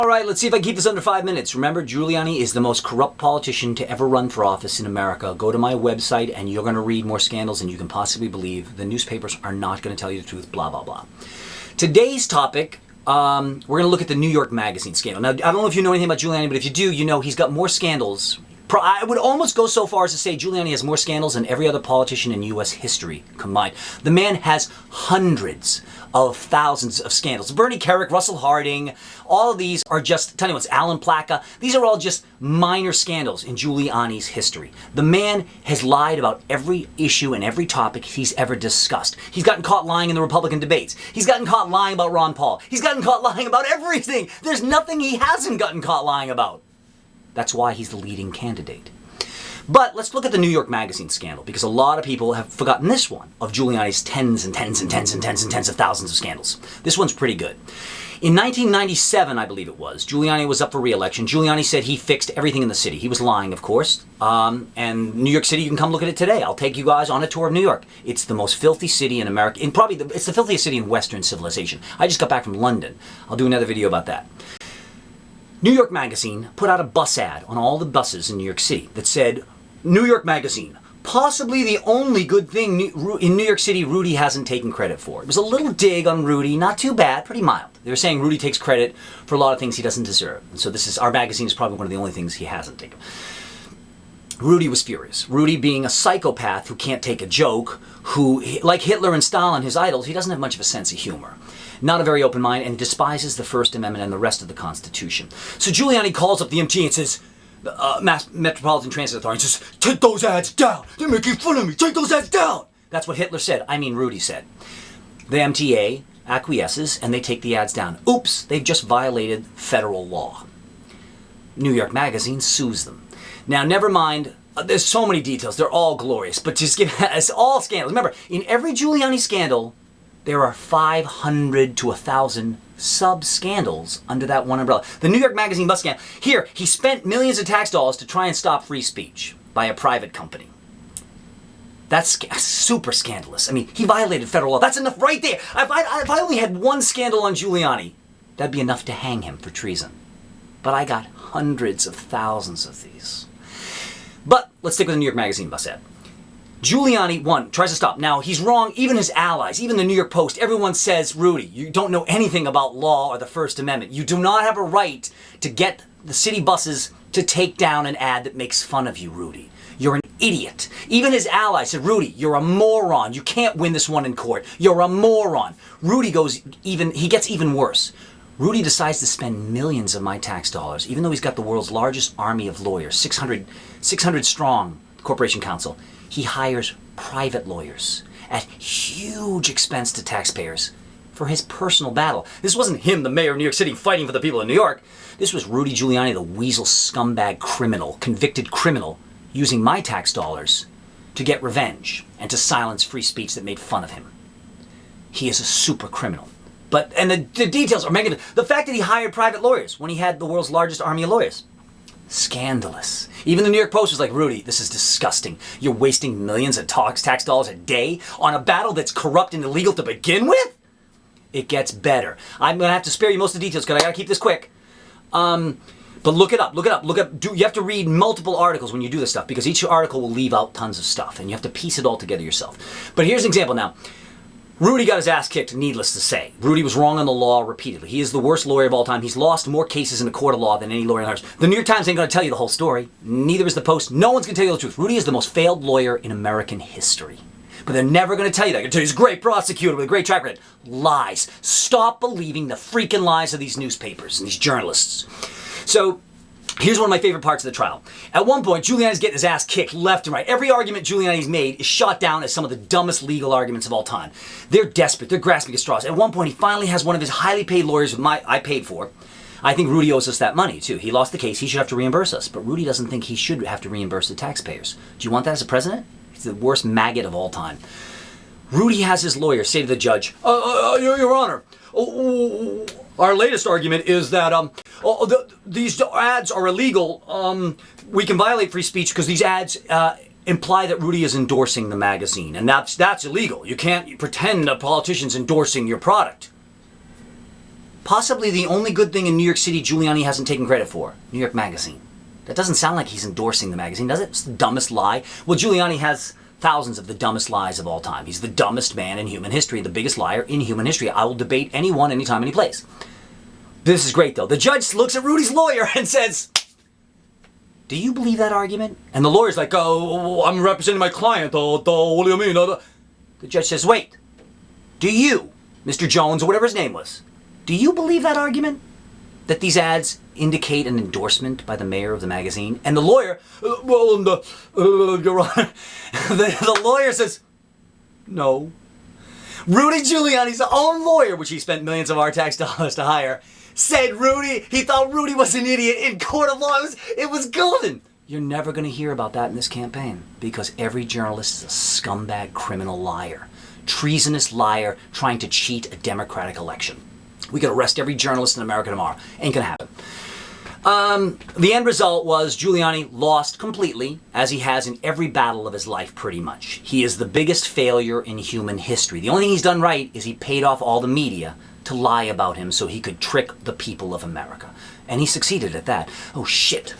All right, let's see if I can keep this under 5 minutes. Remember, Giuliani is the most corrupt politician to ever run for office in America. Go to my website and you're going to read more scandals than you can possibly believe. The newspapers are not going to tell you the truth, blah, blah, blah. Today's topic, we're going to look at the New York Magazine scandal. Now, I don't know if you know anything about Giuliani, but if you do, you know he's got more scandals. I would almost go so far as to say Giuliani has more scandals than every other politician in U.S. history combined. The man has hundreds of thousands of scandals. Bernie Kerik, Russell Harding, all of these are just, tell you what's Alan Plaka, these are all just minor scandals in Giuliani's history. The man has lied about every issue and every topic he's ever discussed. He's gotten caught lying in the Republican debates. He's gotten caught lying about Ron Paul. He's gotten caught lying about everything. There's nothing he hasn't gotten caught lying about. That's why he's the leading candidate. But let's look at the New York Magazine scandal, because a lot of people have forgotten this one of Giuliani's tens and tens and tens and tens and tens of thousands of scandals. This one's pretty good. In 1997, I believe it was, Giuliani was up for re-election. Giuliani said he fixed everything in the city. He was lying, of course. And New York City, you can come look at it today. I'll take you guys on a tour of New York. It's the most filthy city in America. It's the filthiest city in Western civilization. I just got back from London. I'll do another video about that. New York Magazine put out a bus ad on all the buses in New York City that said, New York Magazine, possibly the only good thing in New York City Rudy hasn't taken credit for. It was a little dig on Rudy, not too bad, pretty mild. They were saying Rudy takes credit for a lot of things he doesn't deserve. And so our magazine is probably one of the only things he hasn't taken. Rudy was furious. Rudy being a psychopath who can't take a joke, who, like Hitler and Stalin, his idols, he doesn't have much of a sense of humor. Not a very open mind, and despises the First Amendment and the rest of the Constitution. So Giuliani calls up the MTA and says, Metropolitan Transit Authority, and says, take those ads down. They're making fun of me. Take those ads down. That's what Hitler said. I mean, Rudy said. The MTA acquiesces, and they take the ads down. Oops, they've just violated federal law. New York Magazine sues them. Now, never mind. There's so many details. They're all glorious. But just give us all scandals. Remember, in every Giuliani scandal, there are 500 to 1,000 sub-scandals under that one umbrella. The New York Magazine bus scandal. Here, he spent millions of tax dollars to try and stop free speech by a private company. That's super scandalous. I mean, he violated federal law. That's enough right there. If I only had one scandal on Giuliani, that'd be enough to hang him for treason. But I got hundreds of thousands of these. But let's stick with the New York Magazine bus ad. Giuliani, one, tries to stop. Now, he's wrong. Even his allies, even the New York Post, everyone says, Rudy, you don't know anything about law or the First Amendment. You do not have a right to get the city buses to take down an ad that makes fun of you, Rudy. You're an idiot. Even his allies said, Rudy, you're a moron. You can't win this one in court. You're a moron. Rudy gets even worse. Rudy decides to spend millions of my tax dollars, even though he's got the world's largest army of lawyers, 600 strong, Corporation Counsel. He hires private lawyers at huge expense to taxpayers for his personal battle. This wasn't him, the mayor of New York City, fighting for the people of New York. This was Rudy Giuliani, the weasel scumbag criminal, convicted criminal, using my tax dollars to get revenge and to silence free speech that made fun of him. He is a super criminal. And the details are magnificent. The fact that he hired private lawyers when he had the world's largest army of lawyers. Scandalous. Even the New York Post was like, Rudy, this is disgusting. You're wasting millions of tax dollars a day on a battle that's corrupt and illegal to begin with? It gets better. I'm going to have to spare you most of the details because I got to keep this quick. But look it up. You have to read multiple articles when you do this stuff because each article will leave out tons of stuff and you have to piece it all together yourself. But here's an example now. Rudy got his ass kicked, needless to say. Rudy was wrong on the law repeatedly. He is the worst lawyer of all time. He's lost more cases in a court of law than any lawyer in ours. The New York Times ain't going to tell you the whole story. Neither is the Post. No one's going to tell you the truth. Rudy is the most failed lawyer in American history. But they're never going to tell you that. They're going to tell you he's a great prosecutor with a great track record. Lies. Stop believing the freaking lies of these newspapers and these journalists. So, here's one of my favorite parts of the trial. At one point, Giuliani's getting his ass kicked left and right. Every argument Giuliani's made is shot down as some of the dumbest legal arguments of all time. They're desperate. They're grasping at straws. At one point, he finally has one of his highly paid lawyers I paid for. I think Rudy owes us that money, too. He lost the case. He should have to reimburse us. But Rudy doesn't think he should have to reimburse the taxpayers. Do you want that as a president? He's the worst maggot of all time. Rudy has his lawyer say to the judge, Your Honor, our latest argument is that these ads are illegal. We can violate free speech because these ads imply that Rudy is endorsing the magazine, and that's illegal. You can't pretend a politician's endorsing your product. Possibly the only good thing in New York City Giuliani hasn't taken credit for. New York Magazine. That doesn't sound like he's endorsing the magazine, does it? It's the dumbest lie. Well, Giuliani has thousands of the dumbest lies of all time. He's the dumbest man in human history, the biggest liar in human history. I will debate anyone, anytime, any place. This is great, though. The judge looks at Rudy's lawyer and says, do you believe that argument? And the lawyer's like, oh, I'm representing my client. What do you mean? The judge says, wait, do you, Mr. Jones, or whatever his name was, do you believe that argument? That these ads indicate an endorsement by the mayor of the magazine? And the lawyer, Your Honor, the lawyer says, no. Rudy Giuliani's own lawyer, which he spent millions of our tax dollars to hire, said he thought Rudy was an idiot in court of law. It was golden. You're never going to hear about that in this campaign because every journalist is a scumbag criminal liar. Treasonous liar trying to cheat a democratic election. We could arrest every journalist in America tomorrow. Ain't gonna happen. The end result was Giuliani lost completely, as he has in every battle of his life pretty much. He is the biggest failure in human history. The only thing he's done right is he paid off all the media to lie about him so he could trick the people of America. And he succeeded at that. Oh shit.